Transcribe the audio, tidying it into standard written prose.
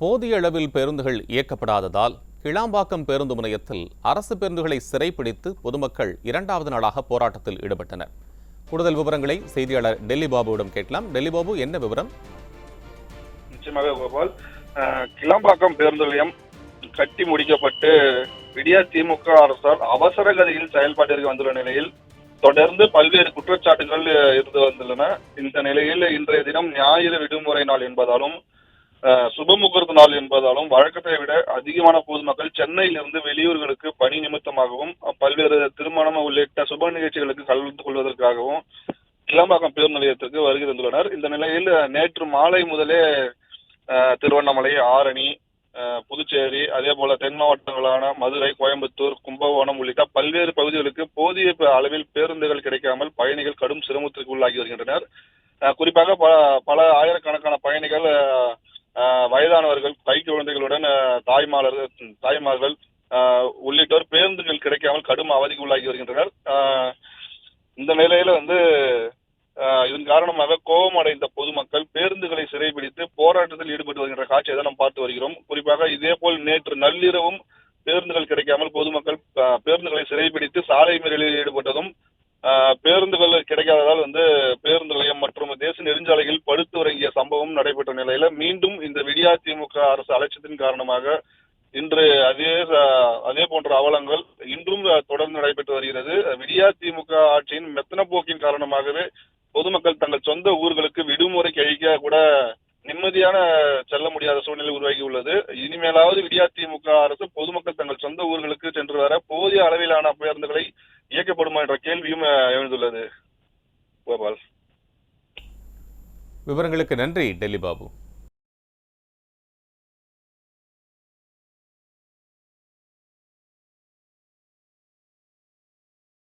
போதிய அளவில் பேருந்துகள் இயக்கப்படாததால் கிளாம்பாக்கம் பேருந்து முனையத்தில் அரசு பேருந்துகளை சிறைப்பிடித்து பொதுமக்கள் இரண்டாவது நாளாக போராட்டத்தில் ஈடுபட்டனர். கூடுதல் விவரங்களை செய்தியாளர் டெல்லி பாபுவிடம் கேட்கலாம். டெல்லி பாபு, என்ன விவரம்? நிச்சயமாக கோபால், கிளாம்பாக்கம் பேருந்து நிலையம் கட்டி முடிக்கப்பட்டு விடியா திமுக அரசால் அவசர கதியில் செயல்பாட்டிற்கு வந்துள்ள நிலையில் தொடர்ந்து பல்வேறு குற்றச்சாட்டுகள் இருந்து வந்துள்ளன. இந்த நிலையில் இன்றைய தினம் ஞாயிறு விடுமுறை நாள் என்பதாலும் சுப முகூர்த்த நாள் என்பதாலும் வழக்கத்தை விட அதிகமான பொதுமக்கள் சென்னையிலிருந்து வெளியூர்களுக்கு பணி நிமித்தமாகவும் பல்வேறு திருமணம் உள்ளிட்ட சுப நிகழ்ச்சிகளுக்கு கலந்து கொள்வதற்காகவும் கிளாம்பாக்கம் பேருந்து நிலையத்திற்கு வருகை தந்துள்ளனர். இந்த நிலையில் நேற்று மாலை முதலே திருவண்ணாமலை, ஆரணி, புதுச்சேரி, அதே போல தென் மாவட்டங்களான மதுரை, கோயம்புத்தூர், கும்பகோணம் உள்ளிட்ட பல்வேறு பகுதிகளுக்கு போதிய அளவில் பேருந்துகள் கிடைக்காமல் பயணிகள் கடும் சிரமத்திற்கு உள்ளாகி வருகின்றனர். குறிப்பாக பல ஆயிரக்கணக்கான பயணிகள், வயதானவர்கள், கை குழந்தைகளுடன் தாய்மார்கள் உள்ளிட்டோர் பேருந்துகள் கிடைக்காமல் கடும் அவதிக்கு உள்ளாகி வருகின்றனர். இந்த நிலையில இதன் காரணமாக கோபம் அடைந்த பொதுமக்கள் பேருந்துகளை சிறைபிடித்து போராட்டத்தில் ஈடுபட்டு வருகின்ற காட்சியை தான் நாம் பார்த்து வருகிறோம். குறிப்பாக இதேபோல் நேற்று நள்ளிரவும் பேருந்துகள் கிடைக்காமல் பொதுமக்கள் பேருந்துகளை சிறைபிடித்து சாலை மறியலில் ஈடுபட்டதும், பேருந்துகள் கிடைக்காததால் பேருந்து நிலையம் மற்றும் தேசிய நெடுஞ்சாலையில் படுத்து உறங்கிய சம்பவம் நடைபெற்ற நிலையில மீண்டும் இந்த விடியா திமுக அரசு அலட்சியத்தின் காரணமாக இன்று அதே போன்ற அவலங்கள் இன்றும் தொடர்ந்து நடைபெற்று வருகிறது. விடியா திமுக ஆட்சியின் மெத்தன போக்கின் காரணமாகவே பொதுமக்கள் தங்கள் சொந்த ஊர்களுக்கு விடுமுறை கழிக்க கூட நிம்மதியான செல்ல முடியாத சூழ்நிலை உருவாகி உள்ளது. இனிமேலாவது விடியா திமுக அரசு பொதுமக்கள் தங்கள் சொந்த ஊர்களுக்கு சென்று வர போதிய அளவிலான பேருந்துகளை இயக்கப்படுமா என்ற கேள்வியும் எழுந்துள்ளது. கோபால், விவரங்களுக்கு நன்றி டெல்லி பாபு.